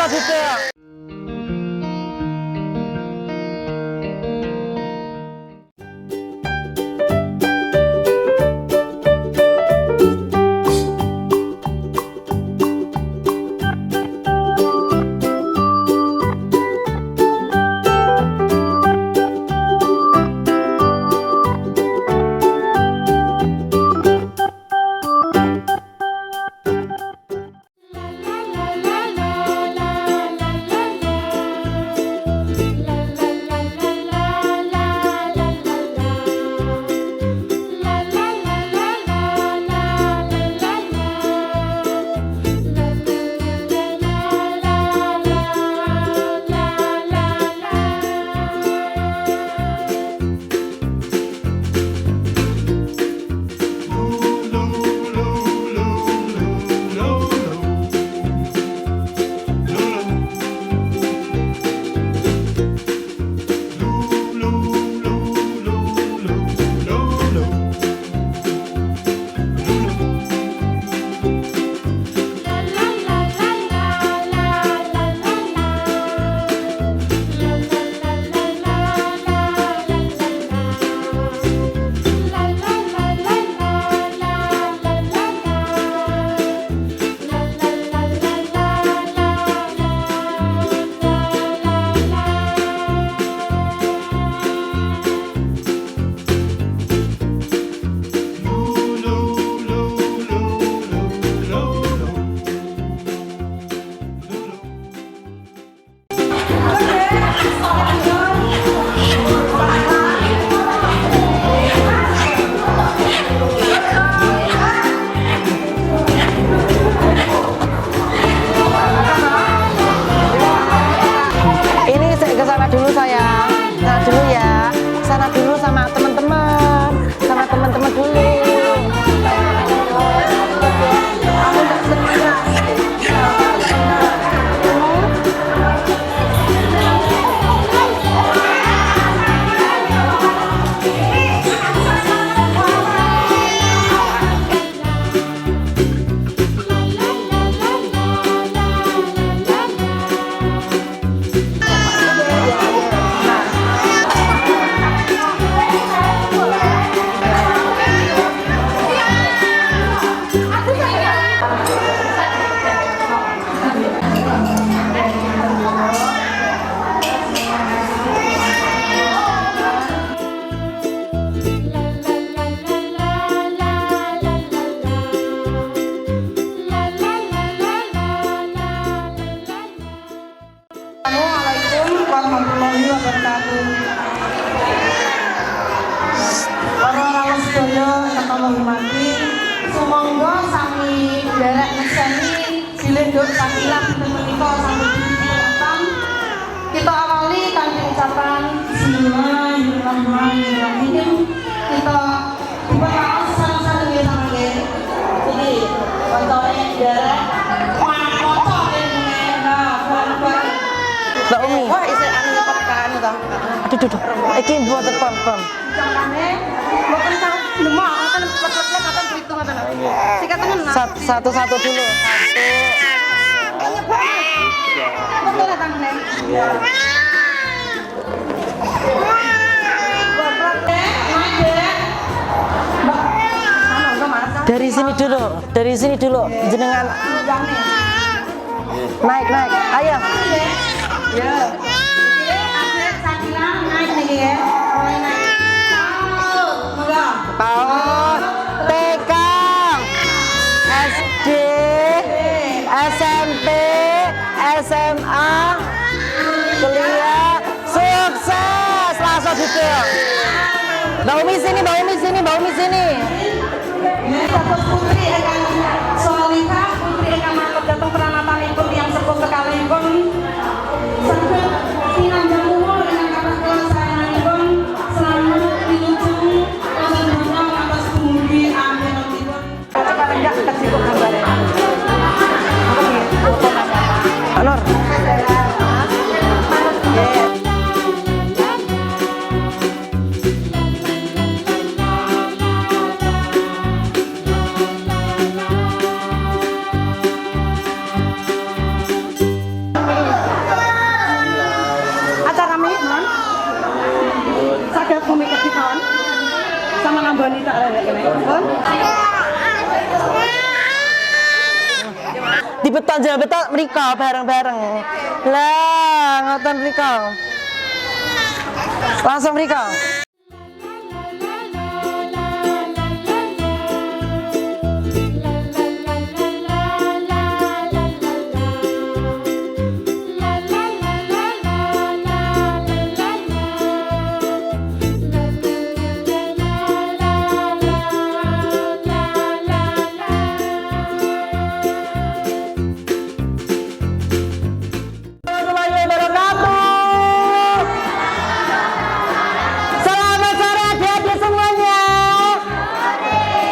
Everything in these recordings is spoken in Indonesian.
Selasa detail. warahmatullahi wabarakatuh. Para rawuh sedaya ingkang hormati, sumangga sami derek ngeseni silih nduk sakilah menika sampai datang. Kita awali kanthi ucapan bismillahirrahmanirrahim. Kita berdoa sama-sama nggih sama nggih. Iki koncone derek Mbak Umi. Wah, isi anu pekan to. Aduh. Iki mboten pom-pom. Jangkane mboten sak lemah, akan plek-plek akan dihitung akan. Sikatan Satu-satu dulu. Betul tangannya. Dari sini dulu, jenengan naik, ayo. Ya. Iki atlet sakilan naik niki ya. Mulai naik. PAUD, TK, SD, SMP, SMA, kuliah, sukses, langsung detail. Mbak Umi sini. Dados putri ingkang solihah, putri ingkang mantep dateng pranatanipun tiyang sepuh kekalihipun. Saged pinanjang umur ingkang kathah kula sayanganipun selamat pinujung wonten donya ngantos dumugi akhiratipun. Paling enggak kecil gambare. Anor. nggoni tak lek kene. Pun. Dibetok aja betok mriko bareng-bareng. Lah, ngoten mriko. Langsung mriko.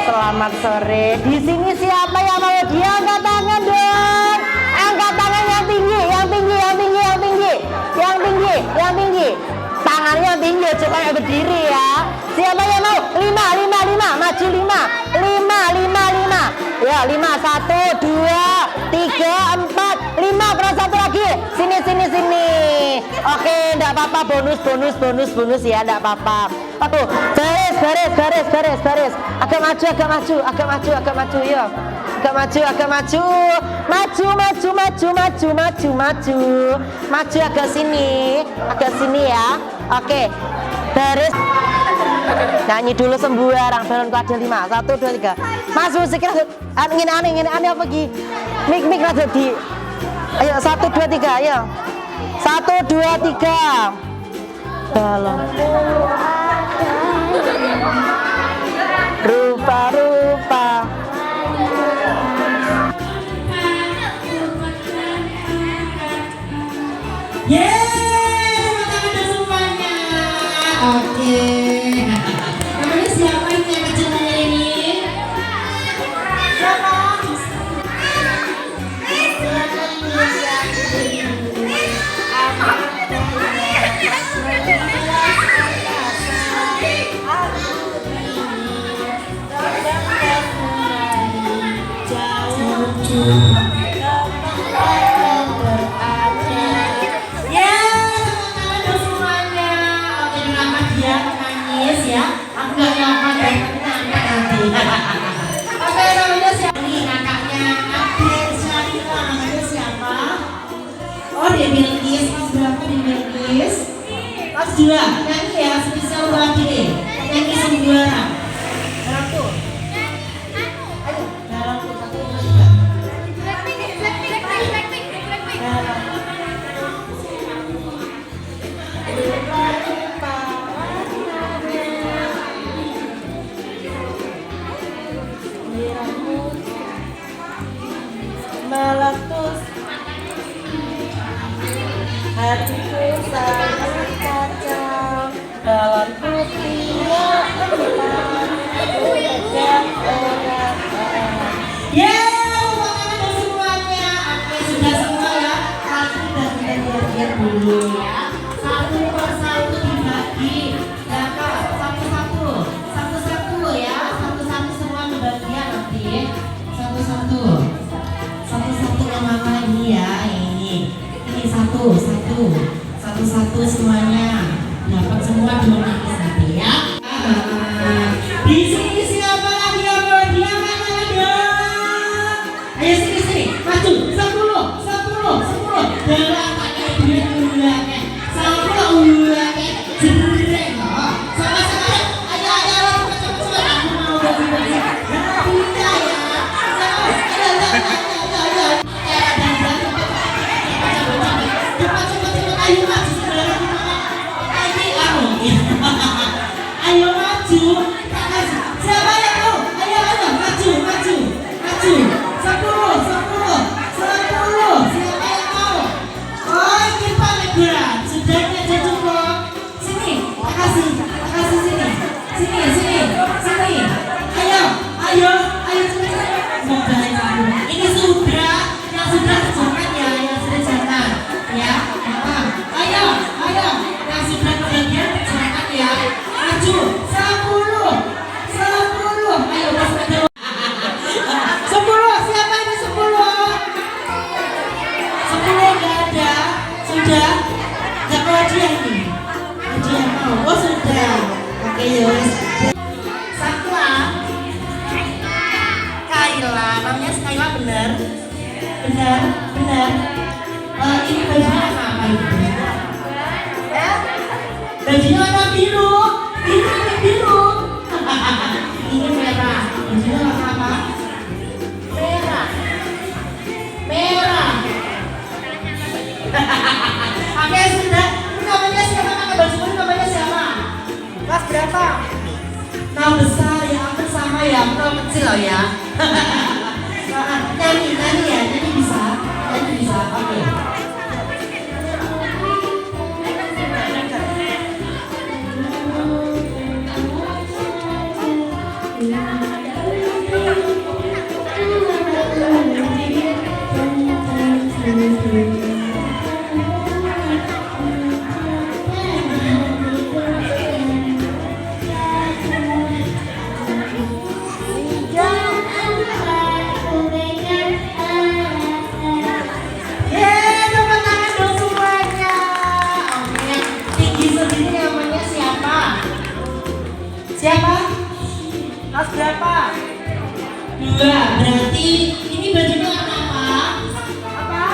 Selamat sore. Di sini siapa yang mau diangkat tangan dong? Angkat tangan yang tinggi, yang tinggi, yang tinggi, yang tinggi, yang tinggi, yang tinggi. Tangannya tinggi, coba yang berdiri ya. Siapa yang mau? 5, 5, 5, maju 5, 5, 5, 5. Ya 5, 1, 2, 3, 4, 5. Kurang satu lagi. Sini, sini, sini. Oke, enggak apa-apa. Bonus, bonus, bonus, bonus ya, enggak apa-apa. Aku baris, baris, baris, baris, baris. Agak maju, agak maju, agak maju, agak maju ya. Agak maju, agak maju. Maju, maju, maju, maju, maju, maju. Maju agak sini ya. Oke. Baris. Nyanyi dulu sembarang. Balonku ada 5. 1, 2, 3. Mas musiknya ngene aneh apa lagi? Mik rada di. Ayo 1, 2, 3, ayo. 1, 2, 3. Balon. Rupa-rupa. Yeay, teman-teman semuanya. Oke. Namanya siapa ini yang kecilnya ini? Siapa? Kelas 2, nyanyi ya, spesial buat diri. Nyanyi sembilan. Satu. Ayo, dalam satu, dua. Meletus hatiku sangat kacau, dalam putihnya empat dan orang. Teman-teman semuanya, oke sudah semua ya. Aku udah lihat dulu ya. Satu persatu dibagi, ya kak. Satu-satu ya. Satu-satu semua bagian nanti. Satu-satu yang mana ini ya ini satu semuanya dapat semua dua satu ya. Di sini siapa lagi yang mau diangkat dong? Ayo sini maju 10 dalam pakai duit ulangnya 10 ulangnya jreng sama-sama ayo cepet aku mau bersih bisa ya cepet ayo maju sebelah benar? Benar, benar. Ini bajunya warna apa ini? Bajunya warna biru. Biru. Ini merah. Bajunya warna apa? Merah. Oke, sudah. Ini namanya siapa? Pakai baju ini namanya siapa? Kelas berapa? 6 besar ya, hampir sama ya. Aku kecil loh ya. Nyanyi ya, nyanyi bisa. Oke. Tepuk tangan dong semuanya. Oke, tinggi sendiri namanya siapa? Siapa? Kelas berapa? 2. Berarti ini bajunya warna apa?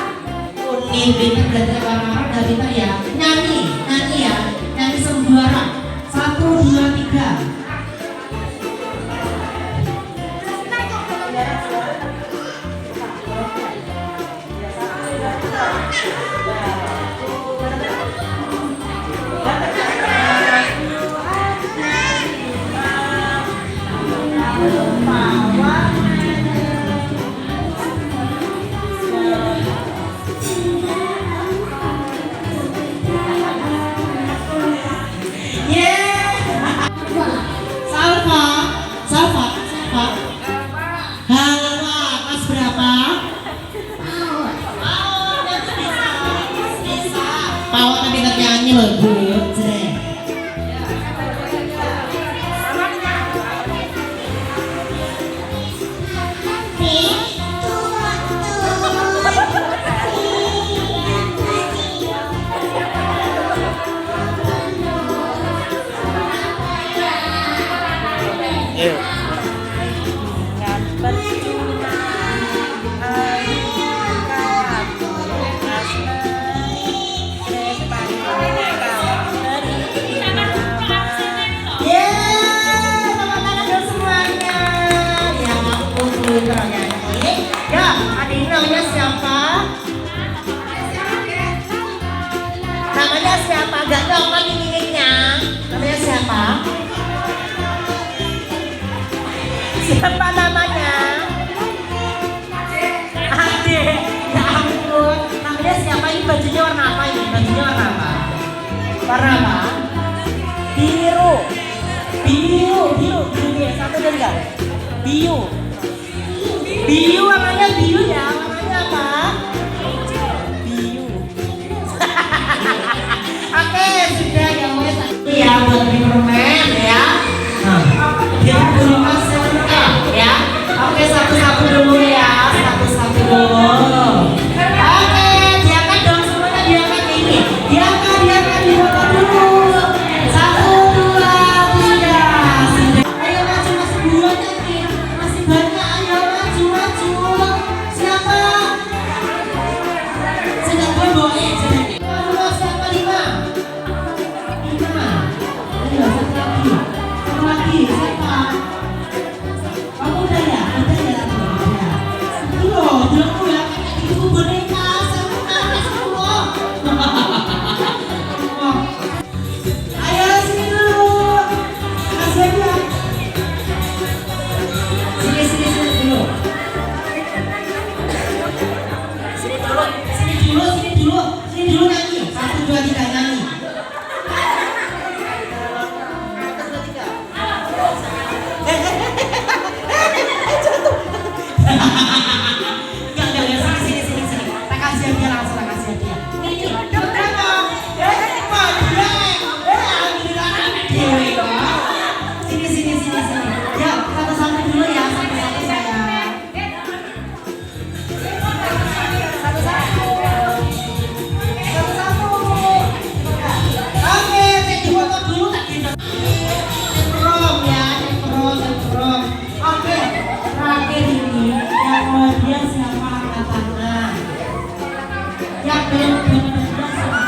Kuning. Ini berarti warna apa dari kita ya? Nyanyi ya. Nyanyi sembuara. 1, 2, 3. Salva. Halwa, kelas berapa? Bisa. Pawa tapi ingat nyanyi loh, Bu. Jreng. Ya, adik ini namanya siapa? Namanya siapa? Gak tahu kan ini. Namanya siapa? Siapa namanya? Adik. Ya ampun. Namanya siapa? Ini bajunya warna apa ini? Bajunya warna apa? Warna apa? Biru ya. Satu dan enggak? Biu warnanya biu ya. Warnanya apa? Biu. Oke, sudah ya wes. Ya buat beli permen ya. Kita belum masuk ya. Oke, satu-satu dulu ya. Satu-satu dulu. Oke, diangkat dong semuanya, diangkat ini. Diangkat dulu. 1, 2, 3. Ayo maju, masih buruan nanti. Masih banyak, ayo maju. Siapa? Sedang boy. Siapa 5? Ayo, satu lagi. Siapa? Kamu udah ya? Udah. Itu loh, aku ya. Itu boneka. Ayo sini dulu. Kasih aja. Sini dulu. Sini dulu nyanyi. 1, 2, 3 nyanyi. 1, 2, 3. Enggak, sini. Tak kasih dia langsung, tak kasih dia. Ini, pertama. Sini. Ya, satu-satu dulu ya, satu-satu sayang. Satu-satu. siapa angkat tangan. Yang belum benar-benar siapa?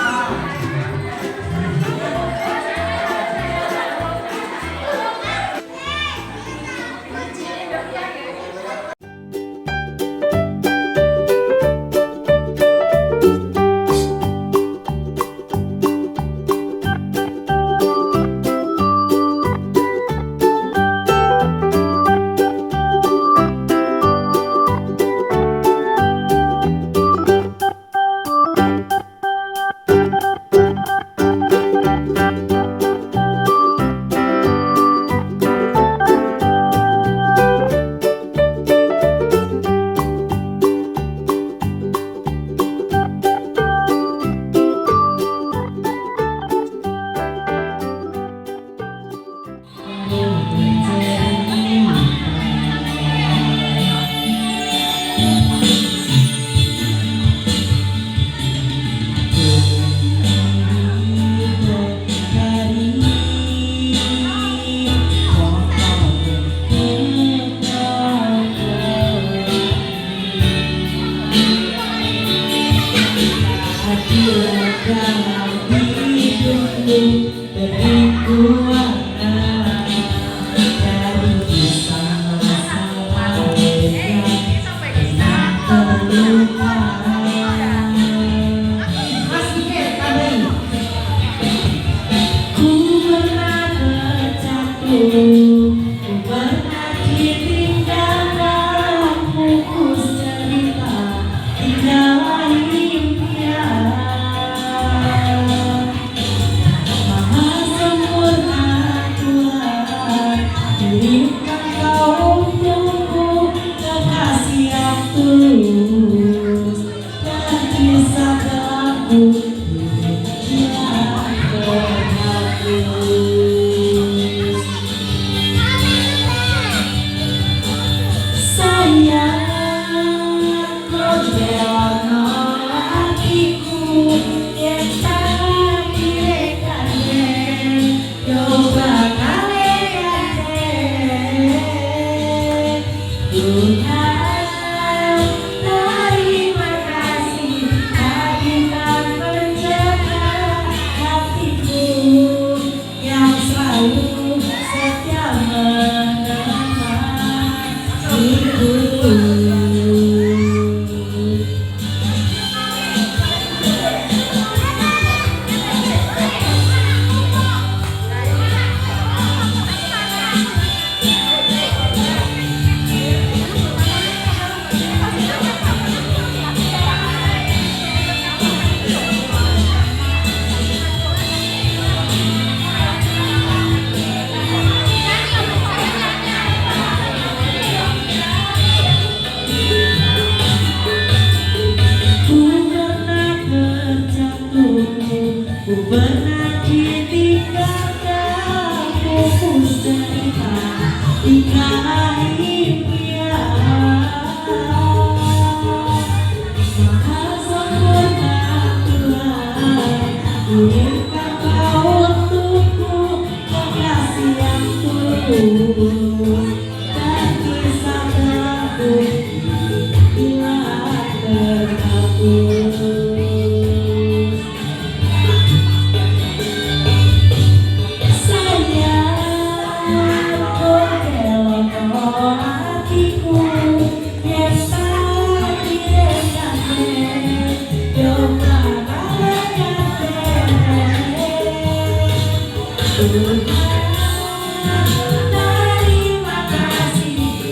Terima kasih.